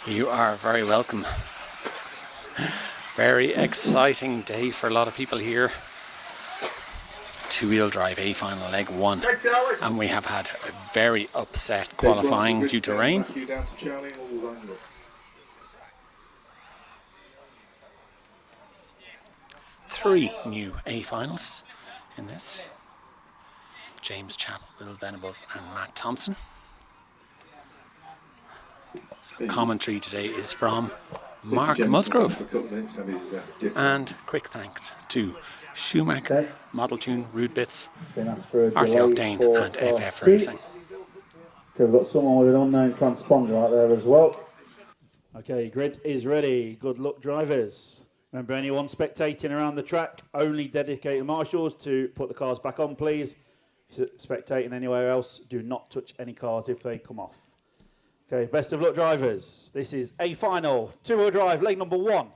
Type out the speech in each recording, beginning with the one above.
You are very welcome. Very exciting day for a lot of people here. Two-wheel drive A final leg 1, and we have had a very upset qualifying due to rain. 3 new A finals in this. James Chappell, Will Venables and Matt Thompson. So commentary today is from Mark Musgrave. And quick thanks to Schumacher, Model Tune, Rude Bits, RC Octane and FF Racing. Okay, we've got someone with an unknown transponder out there as well. Okay, grid is ready. Good luck, drivers. Remember, anyone spectating around the track, only dedicated marshals to put the cars back on, please. Spectating anywhere else, do not touch any cars if they come off. Okay, best of luck, drivers. This is A final, two-wheel drive, leg number 1.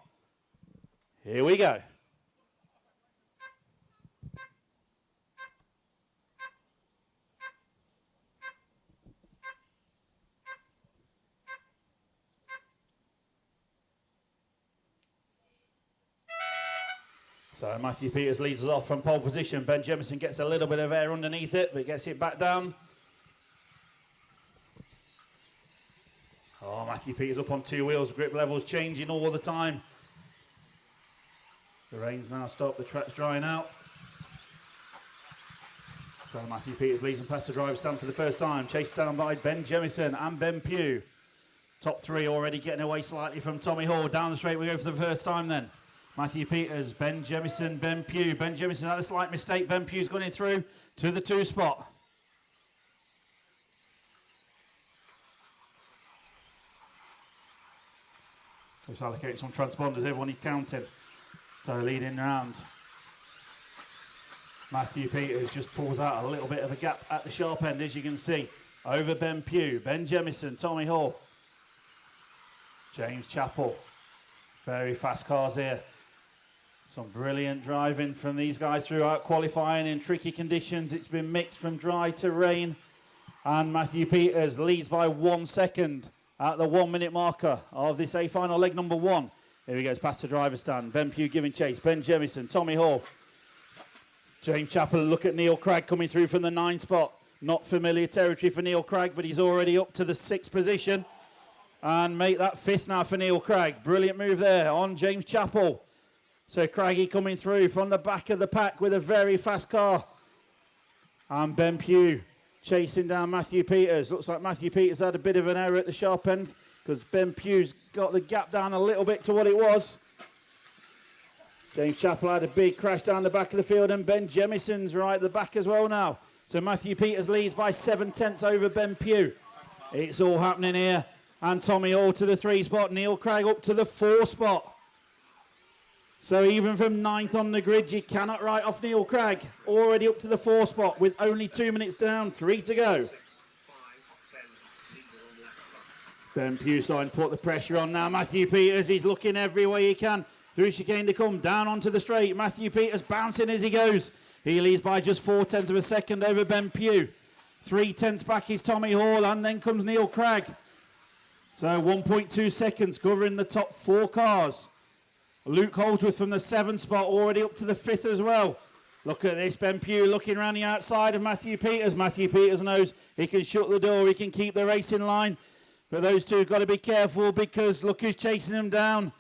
Here we go. So Matthew Peters leads us off from pole position. Ben Jemison gets a little bit of air underneath it, but gets it back down. Oh, Matthew Peters up on 2 wheels. Grip levels changing all the time. The rain's now stopped. The track's drying out. So Matthew Peters leads and past the driver's stand for the first time. Chased down by Ben Jemison and Ben Pugh. Top 3 already getting away slightly from Tommy Hall. Down the straight we go for the first time then. Matthew Peters, Ben Jemison, Ben Pugh. Ben Jemison had a slight mistake. Ben Pugh's gone in through to the 2 spot. Just allocate some transponders, everyone is counting. So leading round. Matthew Peters just pulls out a little bit of a gap at the sharp end, as you can see. Over Ben Pugh, Ben Jemison, Tommy Hall. James Chappell. Very fast cars here. Some brilliant driving from these guys throughout qualifying in tricky conditions. It's been mixed from dry to rain. And Matthew Peters leads by 1 second at the 1 minute marker of this A final leg number 1. Here he goes past the driver's stand. Ben Pugh giving chase. Ben Jemison, Tommy Hall. James Chappell, look at Neil Cragg coming through from the 9 spot. Not familiar territory for Neil Cragg, but he's already up to the 6th position. And make that 5th now for Neil Cragg. Brilliant move there on James Chappell. So Craggy coming through from the back of the pack with a very fast car. And Ben Pugh chasing down Matthew Peters. Looks like Matthew Peters had a bit of an error at the sharp end because Ben Pugh's got the gap down a little bit to what it was. James Chappell had a big crash down the back of the field, and Ben Jemison's right at the back as well now. So Matthew Peters leads by 7/10 over Ben Pugh. It's all happening here. And Tommy Hall to the 3 spot. Neil Cragg up to the 4 spot. So even from 9th on the grid, you cannot write off Neil Cragg. Already up to the 4 spot with only 2 minutes down, 3 to go. Ben Pugh starting to put the pressure on now. Matthew Peters, he's looking every way he can. Through chicane to come, down onto the straight. Matthew Peters bouncing as he goes. He leads by just 0.4 of a second over Ben Pugh. 0.3 back is Tommy Hall, and then comes Neil Cragg. So 1.2 seconds covering the top 4 cars. Luke Holdsworth from the 7th spot, already up to the 5th as well. Look at this, Ben Pugh looking around the outside of Matthew Peters. Matthew Peters knows he can shut the door, he can keep the race in line. But those two have got to be careful because look who's chasing them down.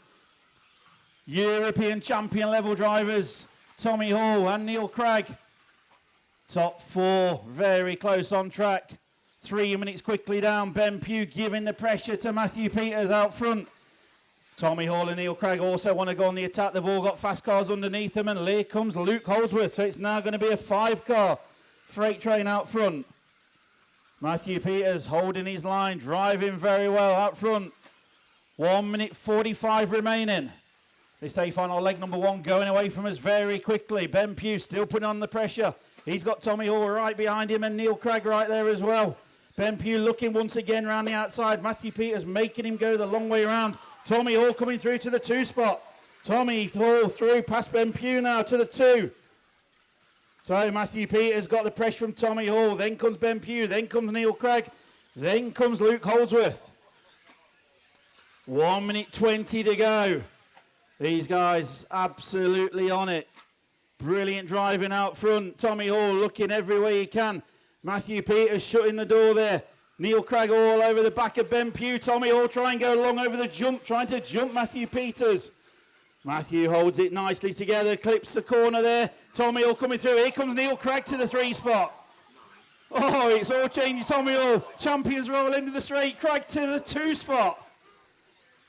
European champion level drivers, Tommy Hall and Neil Cragg. Top 4, very close on track. 3 minutes quickly down. Ben Pugh giving the pressure to Matthew Peters out front. Tommy Hall and Neil Cragg also want to go on the attack. They've all got fast cars underneath them, and here comes Luke Holdsworth. So it's now going to be a 5-car freight train out front. Matthew Peters holding his line, driving very well out front. 1 minute 45 remaining. This A final leg number 1 going away from us very quickly. Ben Pugh still putting on the pressure. He's got Tommy Hall right behind him and Neil Cragg right there as well. Ben Pugh looking once again round the outside. Matthew Peters making him go the long way around. Tommy Hall coming through to the 2 spot. Tommy Hall through past Ben Pugh now to the 2. So Matthew Peters got the pressure from Tommy Hall. Then comes Ben Pugh. Then comes Neil Cragg. Then comes Luke Holdsworth. 1 minute 20 to go. These guys absolutely on it. Brilliant driving out front. Tommy Hall looking every way he can. Matthew Peters shutting the door there. Neil Craig all over the back of Ben Pugh. Tommy Hall trying to go along over the jump, trying to jump Matthew Peters. Matthew holds it nicely together, clips the corner there. Tommy Hall coming through. Here comes Neil Craig to the 3 spot. Oh, it's all changing. Tommy Hall, champions roll into the straight. Craig to the 2 spot.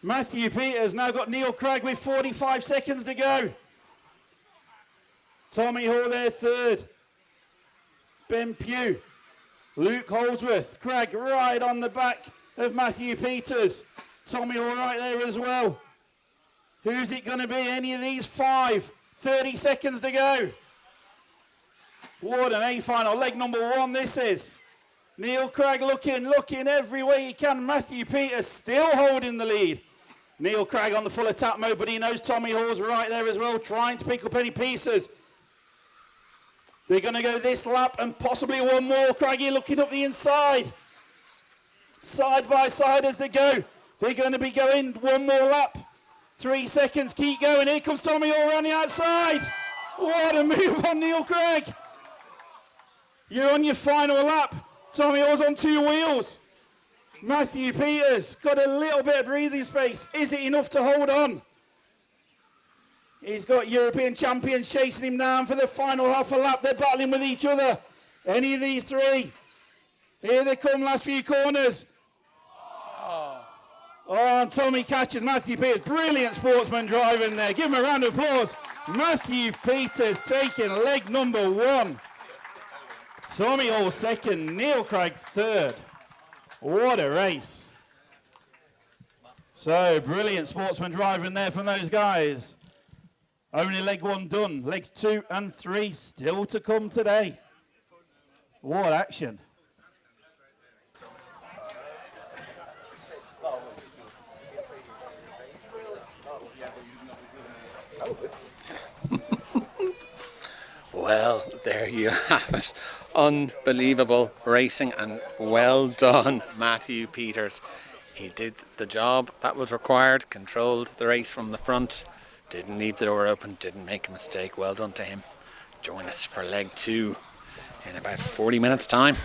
Matthew Peters now got Neil Craig with 45 seconds to go. Tommy Hall there 3rd. Ben Pugh. Luke Holdsworth. Craig right on the back of Matthew Peters. Tommy Hall right there as well. Who's it going to be? Any of these 5? 30 seconds to go. What an A final. Leg number 1 this is. Neil Craig looking every way he can. Matthew Peters still holding the lead. Neil Craig on the full attack mode, but he knows Tommy Hall's right there as well, trying to pick up any pieces. They're going to go this lap and possibly one more. Craigie looking up the inside. Side by side as they go. They're going to be going one more lap. 3 seconds, keep going. Here comes Tommy Hall around the outside. What a move on Neil Craig. You're on your final lap. Tommy Hall's on 2 wheels. Matthew Peters got a little bit of breathing space. Is it enough to hold on? He's got European champions chasing him down for the final half a lap. They're battling with each other. Any of these 3. Here they come, last few corners. Oh, and Tommy catches Matthew Peters. Brilliant sportsman driving there. Give him a round of applause. Matthew Peters taking leg number 1. Tommy Hall 2nd. Neil Craig 3rd. What a race. So, brilliant sportsman driving there from those guys. Only leg 1 done. Legs 2 and 3 still to come today. What action. Well, there you have it. Unbelievable racing, and well done, Matthew Peters. He did the job that was required, controlled the race from the front, didn't leave the door open, didn't make a mistake. Well done to him. Join us for leg 2 in about 40 minutes time.